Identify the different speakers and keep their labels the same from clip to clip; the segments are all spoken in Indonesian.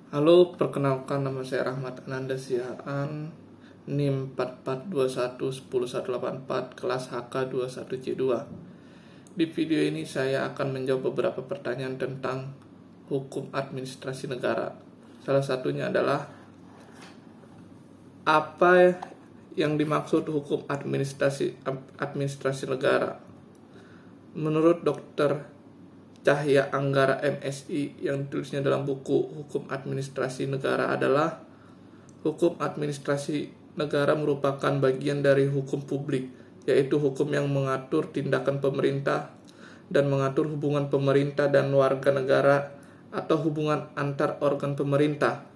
Speaker 1: Halo, perkenalkan nama saya Rahmat Ananda Sihaan, NIM 4421 kelas HK21C2. Di video ini saya akan menjawab beberapa pertanyaan tentang hukum administrasi negara. Salah satunya adalah apa yang dimaksud hukum administrasi negara? Menurut Dr. Cahya Anggara MSI yang ditulisnya dalam buku Hukum Administrasi Negara adalah hukum administrasi negara merupakan bagian dari hukum publik, yaitu hukum yang mengatur tindakan pemerintah dan mengatur hubungan pemerintah dan warga negara atau hubungan antar organ pemerintah.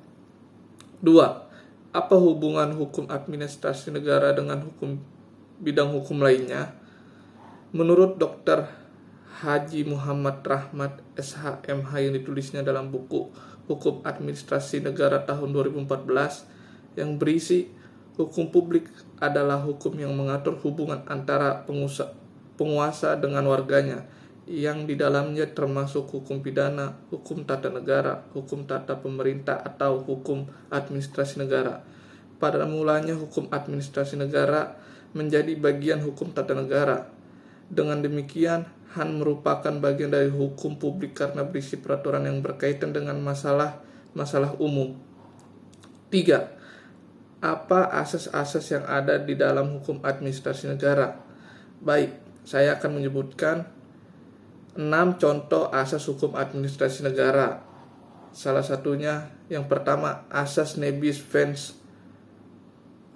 Speaker 1: 2. Apa hubungan hukum administrasi negara dengan bidang hukum lainnya? Menurut Dr. Haji Muhammad Rahmat SHMH yang ditulisnya dalam buku Hukum Administrasi Negara tahun 2014 yang berisi hukum publik adalah hukum yang mengatur hubungan antara penguasa dengan warganya, yang di dalamnya termasuk hukum pidana, hukum tata negara, hukum tata pemerintah atau hukum administrasi negara. Pada mulanya hukum administrasi negara menjadi bagian hukum tata negara. Dengan demikian, HAN merupakan bagian dari hukum publik karena berisi peraturan yang berkaitan dengan masalah umum. 3. Apa asas-asas yang ada di dalam hukum administrasi negara? Baik, saya akan menyebutkan 6 contoh asas hukum administrasi negara. Salah satunya, yang pertama, asas Navis-Vance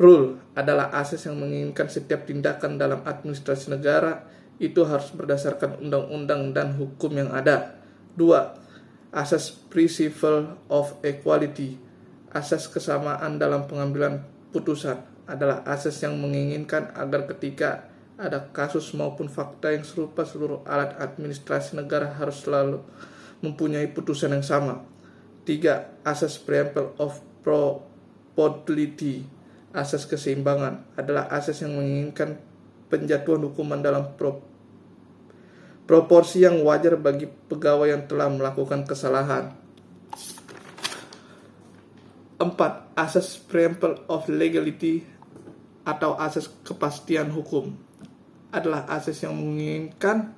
Speaker 1: Rule adalah asas yang menginginkan setiap tindakan dalam administrasi negara itu harus berdasarkan undang-undang dan hukum yang ada. 2. Asas Principle of Equality, asas kesamaan dalam pengambilan putusan, adalah asas yang menginginkan agar ketika ada kasus maupun fakta yang serupa, seluruh alat administrasi negara harus selalu mempunyai putusan yang sama. 3. Asas Principle of Proportionality, asas keseimbangan, adalah asas yang menginginkan penjatuhan hukuman dalam proporsi yang wajar bagi pegawai yang telah melakukan kesalahan. 4. Asas Principle of Legality atau asas kepastian hukum, adalah asas yang menginginkan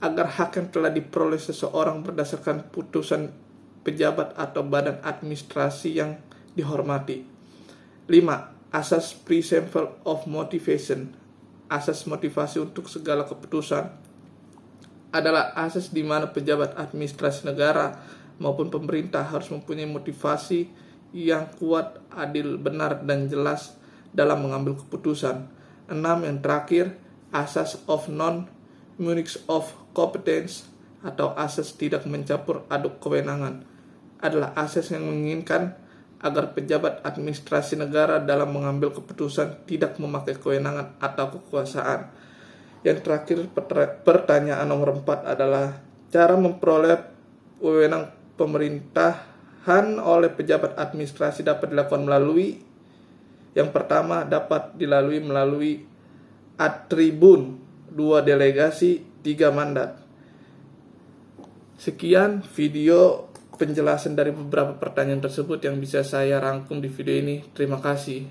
Speaker 1: agar hak yang telah diperoleh seseorang berdasarkan putusan pejabat atau badan administrasi yang dihormati. 5. Asas Principle of Motivation, asas motivasi untuk segala keputusan, adalah asas di mana pejabat administrasi negara maupun pemerintah harus mempunyai motivasi yang kuat, adil, benar, dan jelas dalam mengambil keputusan. 6. Yang terakhir, asas of non-munix of competence atau asas tidak mencampur aduk kewenangan, adalah asas yang menginginkan agar pejabat administrasi negara dalam mengambil keputusan tidak memakai kewenangan atau kekuasaan. Yang terakhir, pertanyaan nomor 4 adalah cara memperoleh wewenang pemerintahan oleh pejabat administrasi dapat dilakukan melalui, yang pertama, dapat dilalui melalui atribun, 2. Delegasi, 3. Mandat. Sekian video penjelasan dari beberapa pertanyaan tersebut yang bisa saya rangkum di video ini. Terima kasih.